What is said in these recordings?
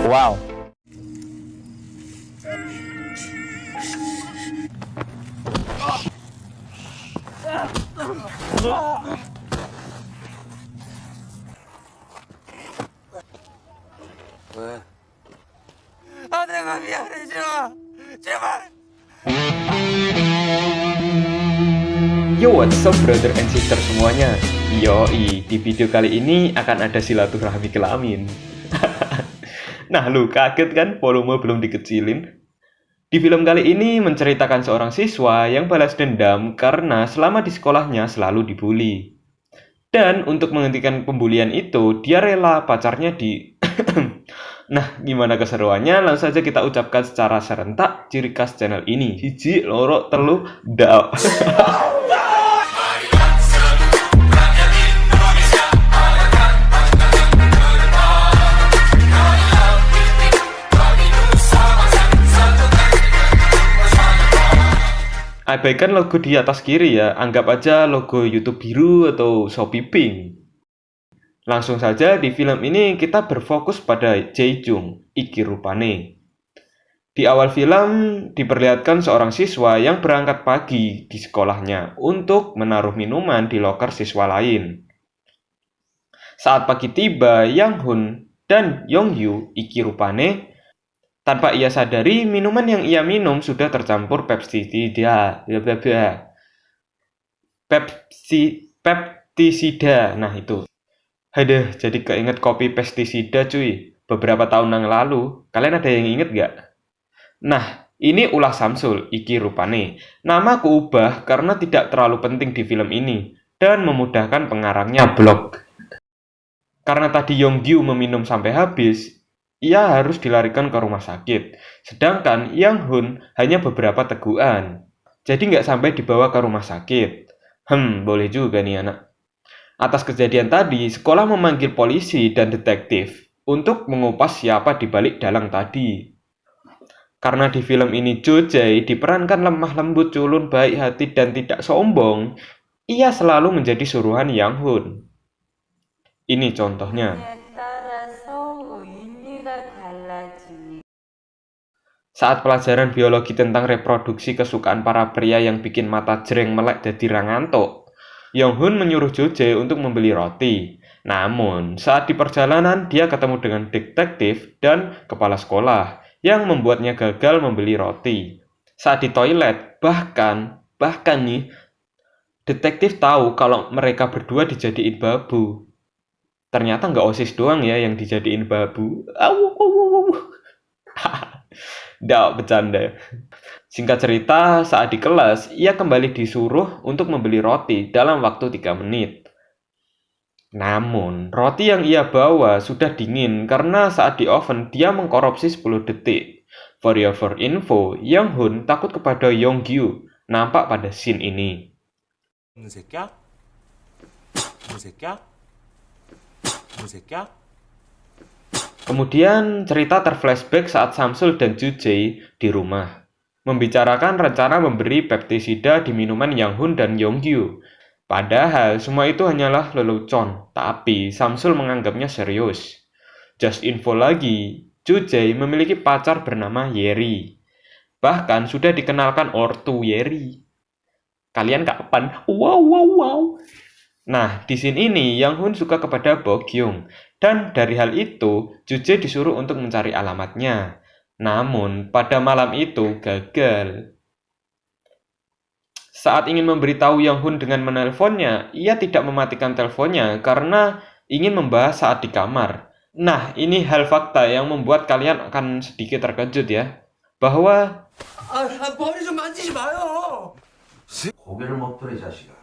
Wow. 아, 내가 미안해, 제발. Yo, what's up brother and sister semuanya? Yoi, di video kali ini akan ada silaturahmi kelamin. Nah, lu kaget kan volume belum dikecilin? Di film kali ini menceritakan seorang siswa yang balas dendam karena selama di sekolahnya selalu dibully. Dan untuk menghentikan pembulian itu, dia rela pacarnya di... Nah, gimana keseruannya? Langsung saja kita ucapkan secara serentak ciri khas channel ini. Hiji, loro, telu, dao. Abaikan logo di atas kiri ya, anggap aja logo YouTube biru atau Shopee Pink. Langsung saja di film ini kita berfokus pada Jae-jung, Iki rupane. Di awal film diperlihatkan seorang siswa yang berangkat pagi di sekolahnya untuk menaruh minuman di loker siswa lain. Saat pagi tiba, Yang Hun dan Yong Yu, Iki rupane, tanpa ia sadari, minuman yang ia minum sudah tercampur pestisida. Pestisida. Nah itu. Aduh, jadi keinget kopi pestisida cuy. Beberapa tahun yang lalu, kalian ada yang inget gak? Nah, ini ulah Samsul, Iki rupane. Nama aku ubah karena tidak terlalu penting di film ini. Dan memudahkan pengarangnya blog. Karena tadi Yonggyu meminum sampai habis, ia harus dilarikan ke rumah sakit. Sedangkan Yang Hun hanya beberapa teguhan. Jadi nggak sampai dibawa ke rumah sakit. Boleh juga nih anak. Atas kejadian tadi, sekolah memanggil polisi dan detektif untuk mengupas siapa di balik dalang tadi. Karena di film ini Jo Jae diperankan lemah lembut, culun, baik hati, dan tidak sombong, ia selalu menjadi suruhan Yang Hun. Ini contohnya. Saat pelajaran biologi tentang reproduksi kesukaan para pria yang bikin mata jreng melek dadi ra ngantuk, Yang Hun menyuruh Jo Jae untuk membeli roti. Namun, saat di perjalanan dia ketemu dengan detektif dan kepala sekolah yang membuatnya gagal membeli roti. Saat di toilet, bahkan nih, detektif tahu kalau mereka berdua dijadiin babu. Ternyata nggak OSIS doang ya yang dijadiin babu. Nggak bercanda. Singkat cerita, saat di kelas, ia kembali disuruh untuk membeli roti dalam waktu 3 menit. Namun, roti yang ia bawa sudah dingin karena saat di oven dia mengkorupsi 10 detik. For your info, Yang Hun takut kepada Yonggyu, nampak pada scene ini. Kemudian cerita terflashback saat Samsul dan Jo Jae di rumah. Membicarakan rencana memberi pestisida di minuman Yang Hun dan Yonggyu. Padahal semua itu hanyalah lelucon, tapi Samsul menganggapnya serius. Just info lagi, Jo Jae memiliki pacar bernama Yeri. Bahkan sudah dikenalkan ortu Yeri. Kalian kapan? Wow. Nah, di scene ini Yang Hun suka kepada Bokyung. Dan dari hal itu, Jo Jae disuruh untuk mencari alamatnya. Namun, pada malam itu gagal. Saat ingin memberitahu Yang Hun dengan menelponnya, ia tidak mematikan teleponnya karena ingin membahas saat di kamar. Nah, ini hal fakta yang membuat kalian akan sedikit terkejut ya. Bahwa... 머리 좀 만지지 마요. 고개를 못 들어 이 자식아.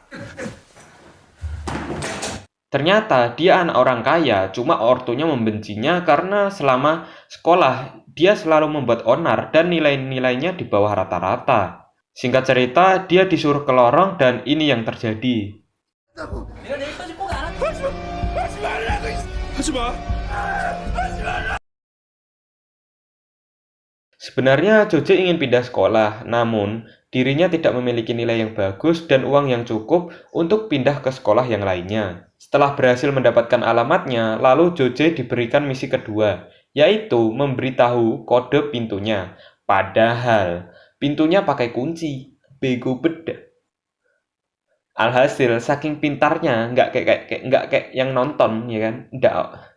Ternyata dia anak orang kaya, cuma ortunya membencinya karena selama sekolah dia selalu membuat onar dan nilai-nilainya di bawah rata-rata. Singkat cerita, dia disuruh ke lorong dan ini yang terjadi. Sebenarnya Jo Jae ingin pindah sekolah, namun dirinya tidak memiliki nilai yang bagus dan uang yang cukup untuk pindah ke sekolah yang lainnya. Setelah berhasil mendapatkan alamatnya, lalu Jo Jae diberikan misi kedua, yaitu memberitahu kode pintunya. Padahal pintunya pakai kunci. Bego bedah. Alhasil saking pintarnya nggak kayak yang nonton ya kan. Nggak.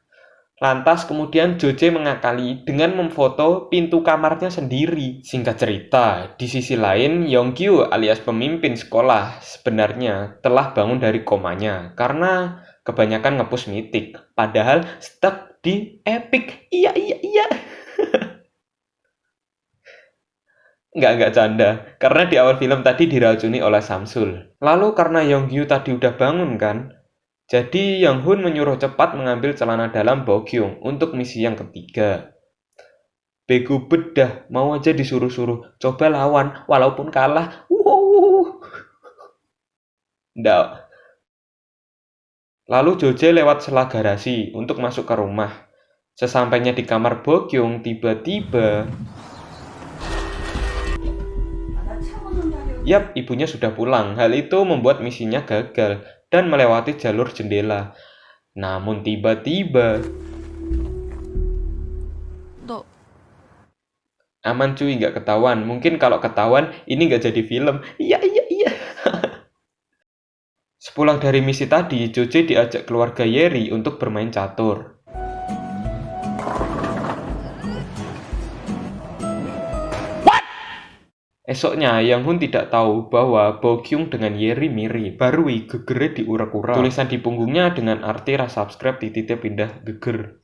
Lantas kemudian Joje mengakali dengan memfoto pintu kamarnya sendiri. Singkat cerita, di sisi lain Yongkyu alias pemimpin sekolah sebenarnya telah bangun dari komanya karena kebanyakan ngepush mitik. Padahal stuck di epic. Iya. Nggak canda. Karena di awal film tadi diracuni oleh Samsul. Lalu karena Yongkyu tadi udah bangun kan, jadi Yang Hun menyuruh cepat mengambil celana dalam Bokyung untuk misi yang ketiga. Bego bedah, mau aja disuruh-suruh. Coba lawan, walaupun kalah. Wow. Nggak. Lalu Joje lewat sela garasi untuk masuk ke rumah. Sesampainya di kamar Bokyung, tiba-tiba... Yap, ibunya sudah pulang. Hal itu membuat misinya gagal dan melewati jalur jendela. Namun tiba-tiba... Aman cuy, nggak ketahuan. Mungkin kalau ketahuan, ini nggak jadi film. Iya. Sepulang dari misi tadi, Joje diajak keluarga Yeri untuk bermain catur. Esoknya, Yang Hun tidak tahu bahwa Bokyung dengan Yeri mirip. Baru gegere diurak-urak. Tulisan di punggungnya dengan arti subscribe dititip pindah geger.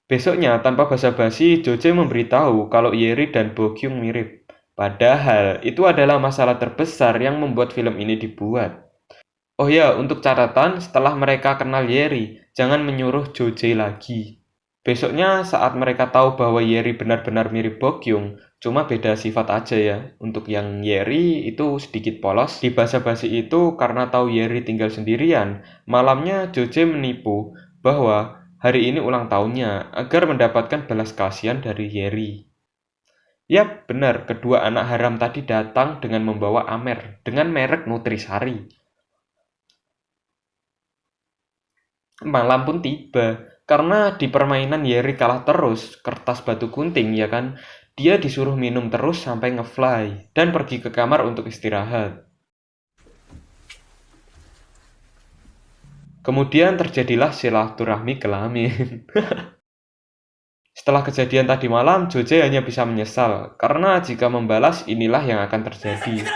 Besoknya, tanpa basa-basi, Joje memberitahu kalau Yeri dan Bokyung mirip. Padahal, itu adalah masalah terbesar yang membuat film ini dibuat. Oh ya, untuk catatan, setelah mereka kenal Yeri, jangan menyuruh Joje lagi. Besoknya, saat mereka tahu bahwa Yeri benar-benar mirip Bokyung, cuma beda sifat aja ya. Untuk yang Yeri itu sedikit polos. Di basa-basi itu karena tahu Yeri tinggal sendirian, malamnya Joje menipu bahwa hari ini ulang tahunnya agar mendapatkan belas kasihan dari Yeri. Yap, benar, kedua anak haram tadi datang dengan membawa Amer dengan merek Nutrisari. Malam pun tiba. Karena di permainan Yeri kalah terus, kertas batu gunting ya kan, dia disuruh minum terus sampai ngefly dan pergi ke kamar untuk istirahat. Kemudian terjadilah silaturahmi kelamin. Setelah kejadian tadi malam, Joje hanya bisa menyesal karena jika membalas inilah yang akan terjadi.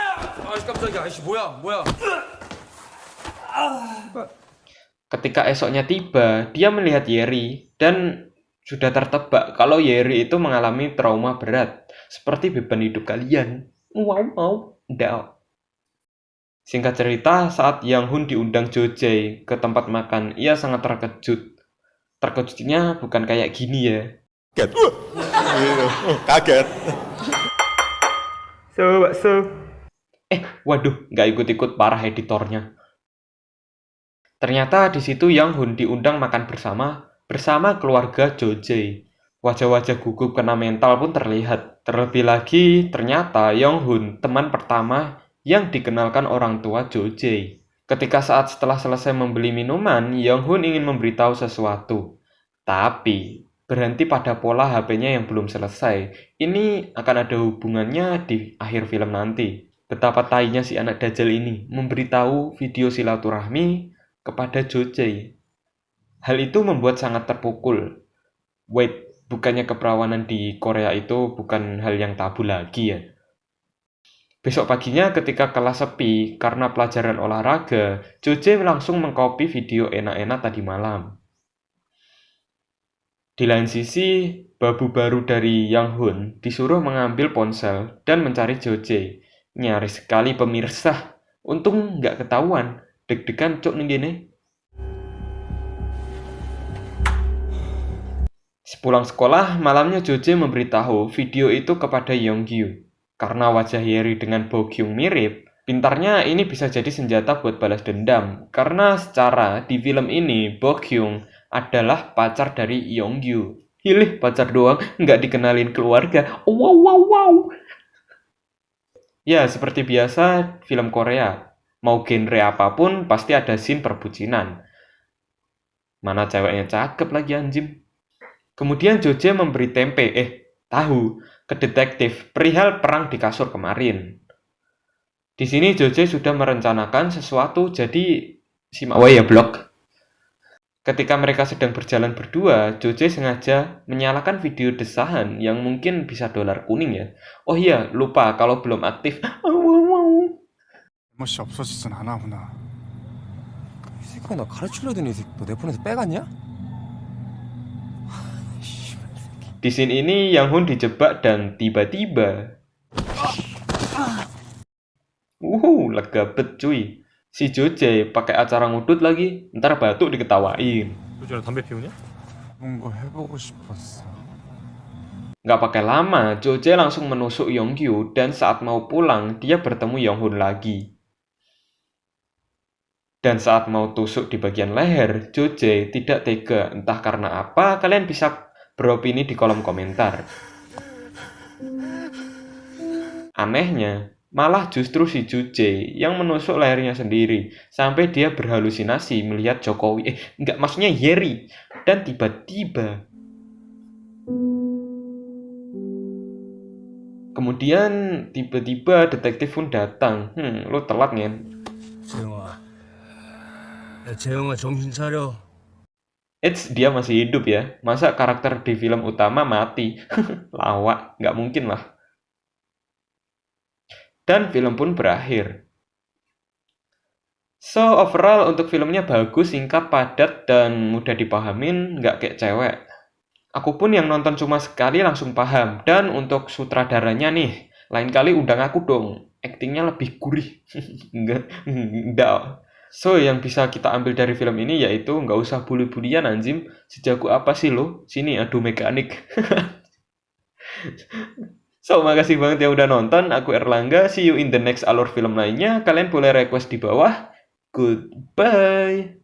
Ketika esoknya tiba, dia melihat Yeri dan sudah tertebak kalau Yeri itu mengalami trauma berat, seperti beban hidup kalian. Wow. Singkat cerita, saat Yang Hun diundang Joje ke tempat makan, ia sangat terkejut. Terkejutnya bukan kayak gini ya. Kaget. Waduh, nggak ikut-ikut, parah editornya. Ternyata di situ Yang Hun diundang makan bersama keluarga Joje. Wajah-wajah gugup kena mental pun terlihat. Terlebih lagi, ternyata Yang Hun teman pertama yang dikenalkan orang tua Joje. Ketika setelah selesai membeli minuman, Yang Hun ingin memberitahu sesuatu. Tapi berhenti pada pola HP-nya yang belum selesai. Ini akan ada hubungannya di akhir film nanti. Betapa tainya si anak dajjal ini memberitahu video silaturahmi kepada Joje. Hal itu membuat sangat terpukul. Wait, bukannya keperawanan di Korea itu bukan hal yang tabu lagi ya? Besok paginya ketika kelas sepi karena pelajaran olahraga, Joje langsung mengcopy video enak-enak tadi malam. Di lain sisi, babu baru dari Yang Hun disuruh mengambil ponsel dan mencari Joje. Nyaris sekali pemirsa, untung nggak ketahuan. Deg-degan cok nih gini. Sepulang sekolah, malamnya Joje memberitahu video itu kepada Yongkyu. Karena wajah Yeri dengan Bokyung mirip, pintarnya ini bisa jadi senjata buat balas dendam. Karena secara di film ini, Bokyung adalah pacar dari Yongkyu. Hilih, pacar doang, nggak dikenalin keluarga. Wow. Ya, seperti biasa film Korea. Mau genre apapun, pasti ada scene perbucinan. Mana ceweknya cakep lagi anjim. Kemudian Joje memberi tahu ke detektif perihal perang di kasur kemarin. Di sini Joje sudah merencanakan sesuatu, jadi simak ya blog. Ketika mereka sedang berjalan berdua, Joje sengaja menyalakan video desahan yang mungkin bisa dolar kuning ya. Oh iya, lupa kalau belum aktif. 잘못이 없어지진 않아 훈아. 이 새끼가 나 가르치려더니 이 새끼 너 내 폰에서 빼갔냐? Di scene ini Yang Hun dijebak dan tiba-tiba lega bet cuy. Si Joje pakai acara ngudut lagi, ntar batuk diketawain. 요즘에 담배 피우냐? 그런 거 해보고 싶었어. Nggak pakai lama, Joje langsung menusuk Yongkyu dan saat mau pulang, dia bertemu Yang Hun lagi. Dan saat mau tusuk di bagian leher, Joje tidak tega. Entah karena apa, kalian bisa beropini di kolom komentar. Anehnya, malah justru si Joje yang menusuk lehernya sendiri, sampai dia berhalusinasi melihat Jokowi, nggak maksudnya Yeri. Dan tiba-tiba kemudian tiba-tiba detektif pun datang. Lo telat nih. 재영아. 야, 재영아 정신 차려. Dia masih hidup ya. Masa karakter di film utama mati? Lawak, nggak mungkin lah. Dan film pun berakhir. So, overall untuk filmnya bagus, singkat, padat, dan mudah dipahamin, nggak kayak cewek. Aku pun yang nonton cuma sekali langsung paham. Dan untuk sutradaranya nih, lain kali undang aku dong. Aktingnya lebih gurih. Enggak. So, yang bisa kita ambil dari film ini yaitu nggak usah bully-bulian anjim. Sejago apa sih lo? Sini adu mekanik. So, makasih banget yang udah nonton. Aku Erlangga. See you in the next alur film lainnya. Kalian boleh request di bawah. Goodbye.